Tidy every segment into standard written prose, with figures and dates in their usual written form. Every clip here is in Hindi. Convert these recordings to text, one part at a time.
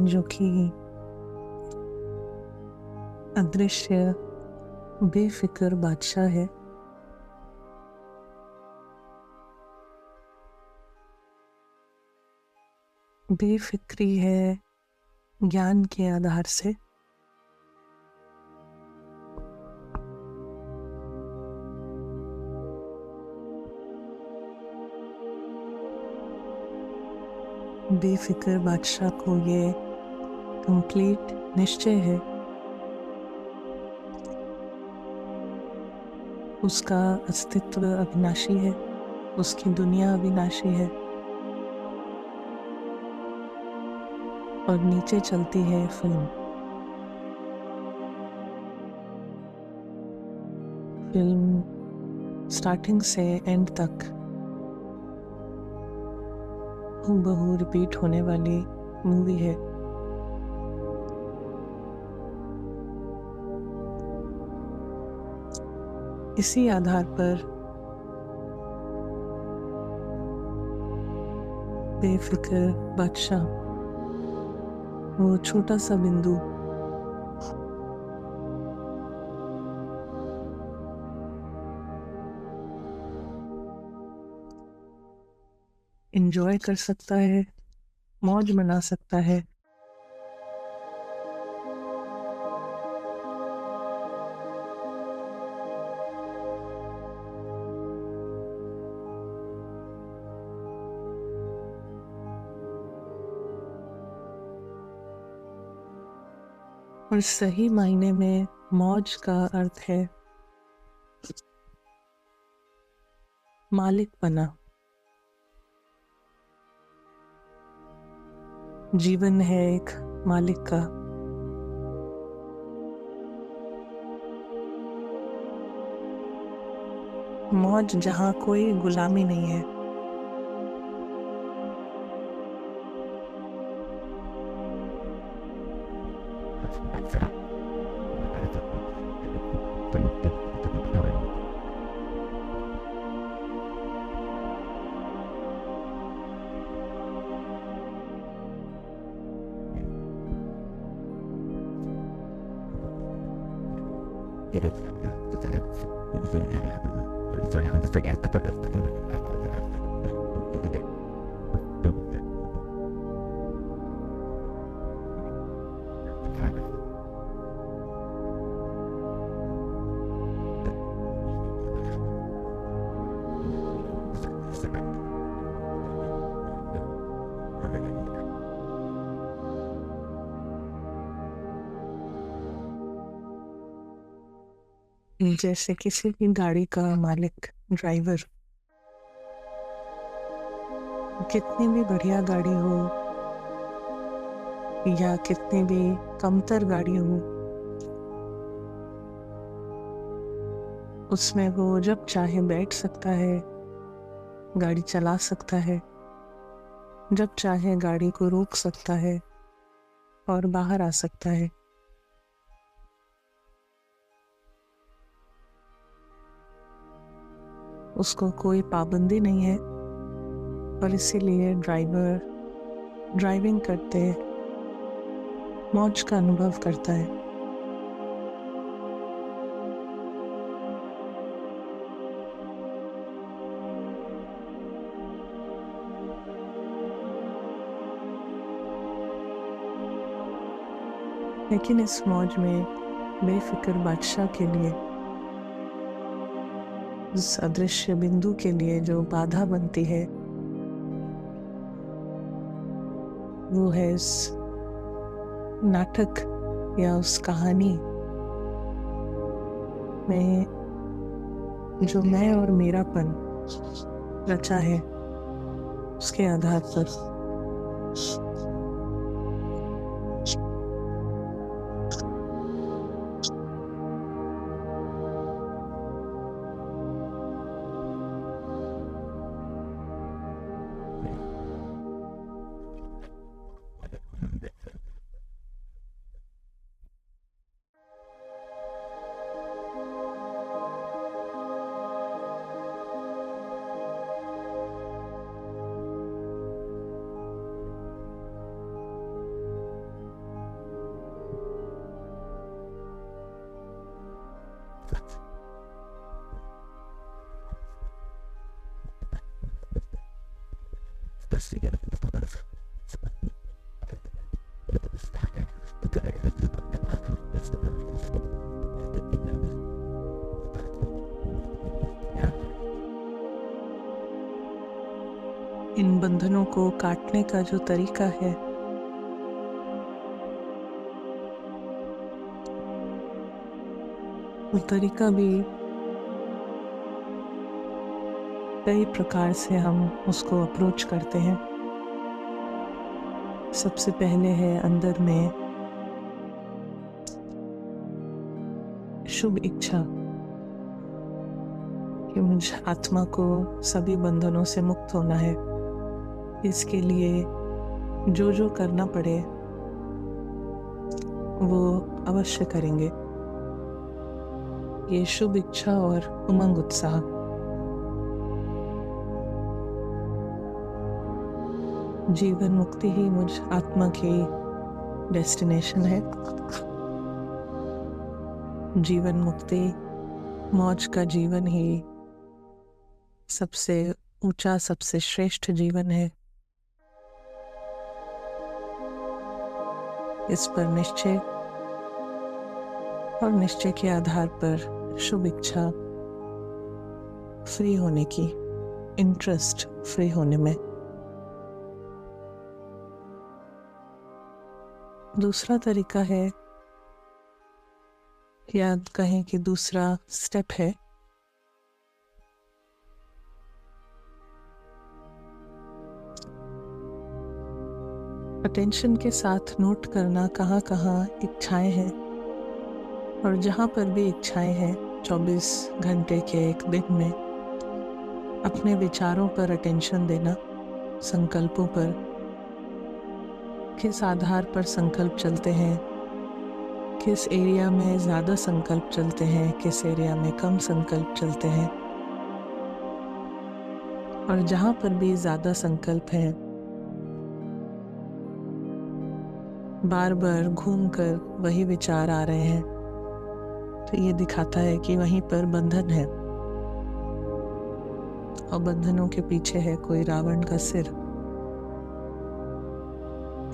जो कि अदृश्य बेफिक्र बादशाह है। बेफिक्री है ज्ञान के आधार से। बेफिक्र बादशाह को ये कंप्लीट निश्चय है, उसका अस्तित्व अविनाशी है, उसकी दुनिया अविनाशी है और नीचे चलती है फिल्म। फिल्म स्टार्टिंग से एंड तक हूबहू रिपीट होने वाली मूवी है। इसी आधार पर बेफिक्र बादशाह वो छोटा सा बिंदु एंजॉय कर सकता है, मौज मना सकता है। और सही मायने में मौज का अर्थ है मालिक बना। जीवन है एक मालिक का। मौज जहाँ कोई गुलामी नहीं है। जैसे किसी भी गाड़ी का मालिक, ड्राइवर, कितनी भी बढ़िया गाड़ी हो या कितनी भी कमतर गाड़ी हो, उसमें वो जब चाहे बैठ सकता है, गाड़ी चला सकता है, जब चाहे गाड़ी को रोक सकता है और बाहर आ सकता है। उसको कोई पाबंदी नहीं है और इसीलिए ड्राइवर ड्राइविंग करते मौज का अनुभव करता है। लेकिन इस मौज में बेफिक्र बादशाह के लिए, इस अदृश्य बिंदु के लिए जो बाधा बनती है, वो है इस नाटक या उस कहानी में जो मैं और मेरापन रचा है, उसके आधार पर। इन बंधनों को काटने का जो तरीका है वो तरीका भी कई प्रकार से हम उसको अप्रोच करते हैं। सबसे पहले है अंदर में शुभ इच्छा कि मुझ आत्मा को सभी बंधनों से मुक्त होना है। इसके लिए जो जो करना पड़े वो अवश्य करेंगे। ये शुभ इच्छा और उमंग उत्साह। जीवन मुक्ति ही मुझ आत्मा की डेस्टिनेशन है। जीवन मुक्ति, मौज का जीवन ही सबसे ऊंचा, सबसे श्रेष्ठ जीवन है। इस पर निश्चय और निश्चय के आधार पर शुभ इच्छा फ्री होने की, इंटरेस्ट फ्री होने में। दूसरा तरीका है, या कहें कि दूसरा स्टेप है, अटेंशन के साथ नोट करना कहाँ कहाँ इच्छाएं हैं, और जहाँ पर भी इच्छाएं हैं 24 घंटे के एक दिन में अपने विचारों पर अटेंशन देना, संकल्पों पर, किस आधार पर संकल्प चलते हैं, किस एरिया में ज़्यादा संकल्प चलते हैं, किस एरिया में कम संकल्प चलते हैं। और जहाँ पर भी ज़्यादा संकल्प हैं बार बार घूमकर वही विचार आ रहे हैं, तो ये दिखाता है कि वहीं पर बंधन है, और बंधनों के पीछे है कोई रावण का सिर।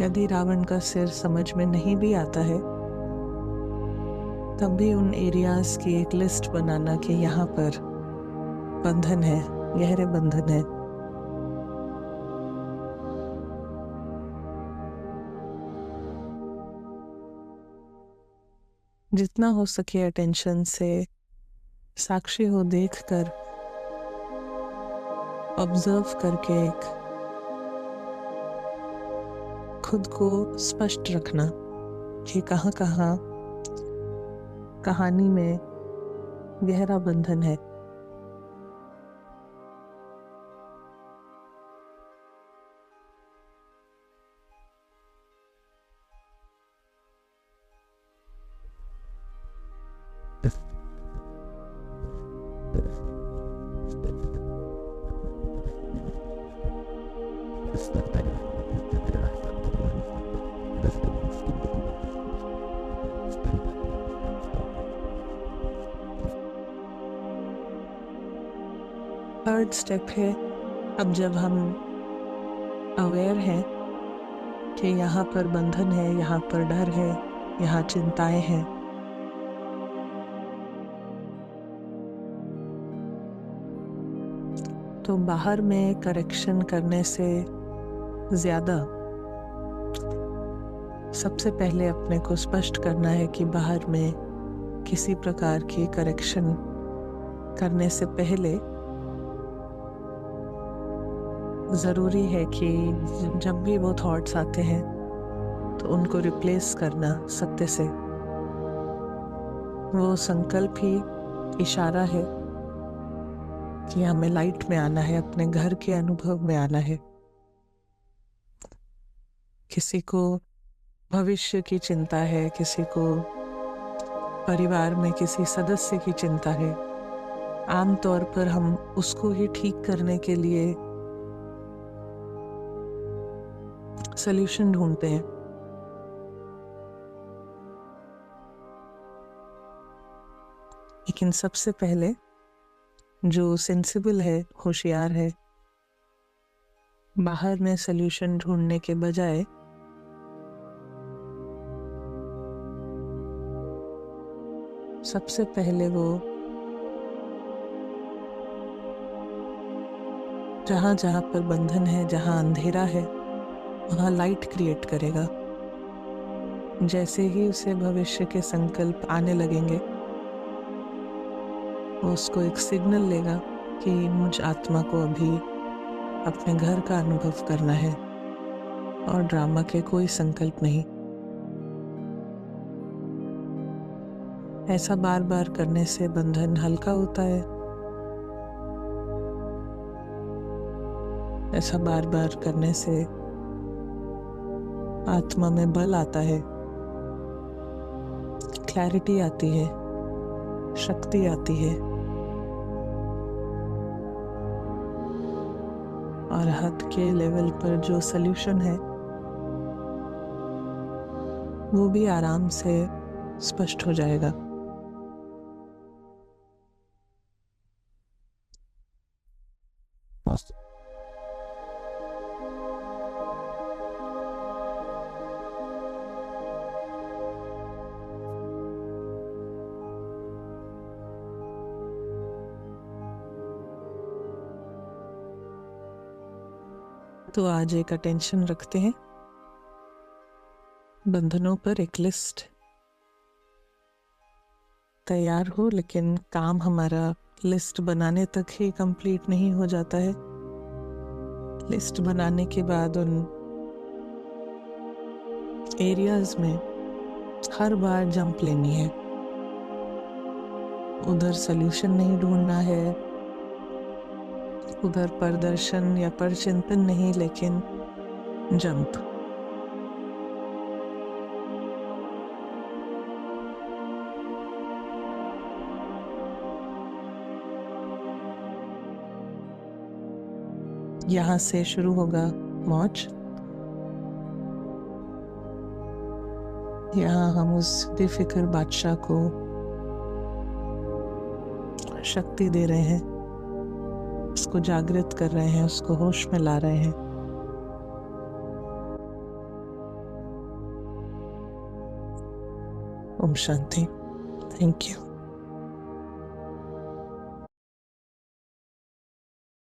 यदि रावण का सिर समझ में नहीं भी आता है तब भी उन एरियाज की एक लिस्ट बनाना कि यहाँ पर बंधन है, गहरे बंधन है। जितना हो सके अटेंशन से साक्षी हो देखकर, ऑब्जर्व करके एक खुद को स्पष्ट रखना कि कहाँ कहाँ कहानी में गहरा बंधन है। थर्ड स्टेप है, अब जब हम अवेयर हैं कि यहाँ पर बंधन है, यहाँ पर डर है, यहाँ चिंताएं हैं, तो बाहर में करेक्शन करने से ज्यादा सबसे पहले अपने को स्पष्ट करना है कि बाहर में किसी प्रकार की करेक्शन करने से पहले ज़रूरी है कि जब भी वो थॉट्स आते हैं तो उनको रिप्लेस करना सत्य से। वो संकल्प ही इशारा है कि हमें लाइट में आना है, अपने घर के अनुभव में आना है। किसी को भविष्य की चिंता है, किसी को परिवार में किसी सदस्य की चिंता है। आमतौर पर हम उसको ही ठीक करने के लिए सॉल्यूशन ढूंढते हैं। लेकिन सबसे पहले जो सेंसिबल है, होशियार है, बाहर में सल्यूशन ढूंढने के बजाय सबसे पहले वो जहाँ जहाँ पर बंधन है, जहाँ अंधेरा है, वहाँ लाइट क्रिएट करेगा। जैसे ही उसे भविष्य के संकल्प आने लगेंगे, वो उसको एक सिग्नल लेगा कि मुझ आत्मा को अभी अपने घर का अनुभव करना है और ड्रामा के कोई संकल्प नहीं। ऐसा बार बार करने से बंधन हल्का होता है। ऐसा बार बार करने से आत्मा में बल आता है, क्लैरिटी आती है, शक्ति आती है और हद के लेवल पर जो सल्यूशन है वो भी आराम से स्पष्ट हो जाएगा। तो आज एक अटेंशन रखते हैं बंधनों पर। एक लिस्ट तैयार हो, लेकिन काम हमारा लिस्ट बनाने तक ही कंप्लीट नहीं हो जाता है। लिस्ट बनाने के बाद उन एरियाज में हर बार जंप लेनी है। उधर सल्यूशन नहीं ढूंढना है, उधर प्रदर्शन या परचिंतन नहीं, लेकिन जंप। यहाँ से शुरू होगा मौज। यहाँ हम उस बेफिक्र बादशाह को शक्ति दे रहे हैं, उसको जागृत कर रहे हैं, उसको होश में ला रहे हैं। ओम शांति। Thank you.